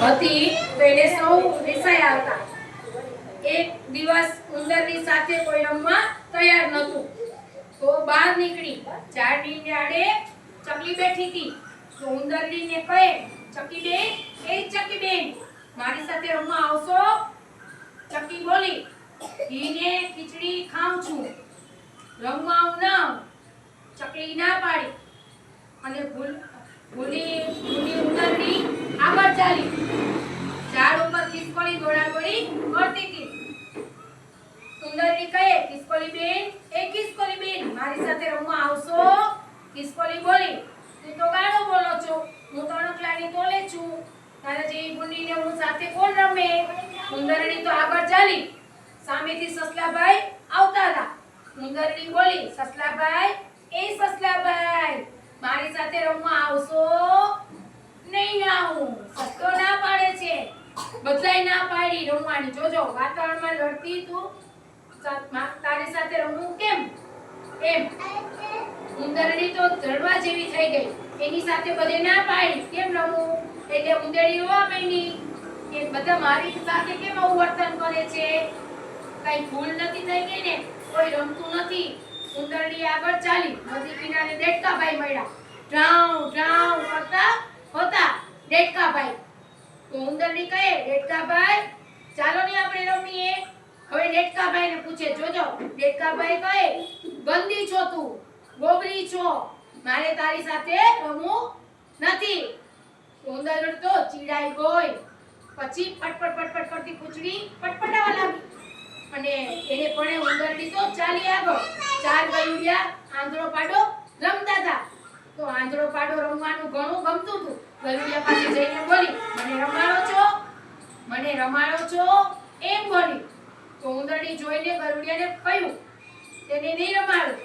હતી તો એને સૌ રિસાયા હતા. એક દિવસ ઉંદરની સાથે કોઈ રમવા તૈયાર નહોતું. તો બહાર નીકળી ઝાડની ડાળે ચકલી બેઠી હતી. તો ઉંદરડીને કહે, ચકીબેન, એ ચકીબેન, મારી સાથે રમવા આવશો? ચકી બોલી, ઘીને ખીચડી ખાઉં છું, રમવા આવું ના. ચકલી ના પાડી અને ભૂલી ઉંદરડી આગળ ચાલી. ઝાડ ઉપર ખિસકોલી દોડાદોડી કરતી હતી. ઉંદરડી કહે, ખિસકોલી બેન, એ ખિસકોલી બેન, મારી સાથે રમવા આવશો? ખિસકોલી બોલી, તું તો ગાળો બોલો છો, હું તો અણકલાની તોલે છું, તારા જેવી ભૂંડીને હું સાથે કોણ રમે? ઉંદરડી તો આગળ ચાલી. સામેથી સસલાભાઈ આવતા હતા. ઉંદરડી બોલી, સસલાભાઈ, એ સસલાભાઈ, મારી સાથે રમવા આવશો? નહીં આવું. સસલો ના પાડે છે. બધાય ના પાડી રમવાની. જોજો વાતાવરણમાં લડતી તું તારી સાથે રમવું કેમ? એમ ઉંદરડી તો જડવા જેવી થઈ ગઈ. એની સાથે બધે ના પાડી કેમ રમવું? એટલે ઉંદરડી રોવા માંડી કે બધા મારી સાથે કેમ આવું વર્તન કરે છે? કઈ ભૂલ નથી થઈ ગઈ ને? કોઈ રમતું નથી. ઉંદરડી આગળ ચાલી. નદી કિનારે દેડકાભાઈ મળ્યા. ડ્રાઉ ડ્રાઉ કરતા હતા દેડકાભાઈ. તો ઉંદરડી કહે, દેડકાભાઈ, ચાલો ને આપણે રમીએ. હવે દેડકાભાઈને પૂછે, જોજો દેડકાભાઈ કહે, ગંદી છો તું, ગોબરી છો, મારે તારી સાથે રમવું નથી. ઉંદરડી તો ચીડાઈ ગઈ. પછી પટપટ પટપટ કરતી પૂંછડી પટપટાવા લાગી અને એને પણ ઉંદરડી તો ચાલી આગળ. ચાર ગલુડિયા આંધળો પાડો રમતા હતા. તો આંધળો પાડો રમવાનું ઘણું ગમતું હતું. ગલુડિયા પાસે જઈને બોલી, મને રમાડો છો? મને રમાડો છો? એમ બોલી. તો ઉંદરડી જોઈને ગલુડિયાને કહ્યું, તેને નહીં રમાડું.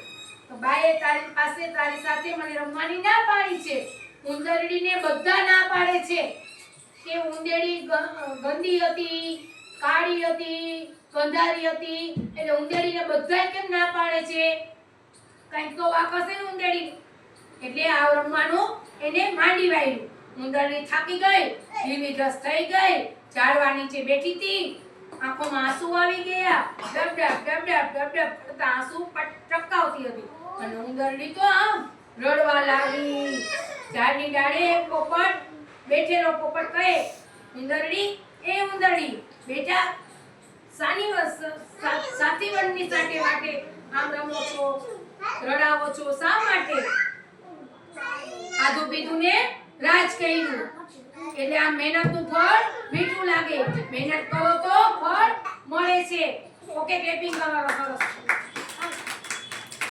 તો બાએ તારી સાથે મને રમવાની ના પાડી છે. ઉંદરડીને બધા ના પાડે છે કે ઉંદરડી ગંદી હતી, કાળી હતી, ગંધારી હતી. એટલે ઉંદરડીને બધાય કેમ ના પાડે છે? કંઈક તો વાક હશે ને ઉંદરડી. એટલે આ રમવાનું એને માંડી વાળ્યું. ઉંદરડી થાકી ગઈ, ધીમીધસ થઈ ગઈ, ઝાડવા નીચે બેઠી હતી. આંખોમાં આંસુ આવી ગયા. ડબ ડબ ડબ ડબ ડબ ડબ કરતા આંસુ ટપકાવતી હતી. અને ઉંદરડી તો આમ રડવા લાગી. ઝાડની ડાળે એક પોપટ બેઠેલો. પોપટ કહે, ઉંદરડી, એ ઉંદરડી, બેટા, સાથી વનની સાથે માટે આમ રમો છો, રડાવો છો, શા માટે? ખાધું પીધું ને રાજ કર્યું એટલે આ મહેનતનું ફળ મીઠું લાગે. મહેનત કરો તો ફળ મળે છે. ઓકે, ક્લેપિંગ કરો.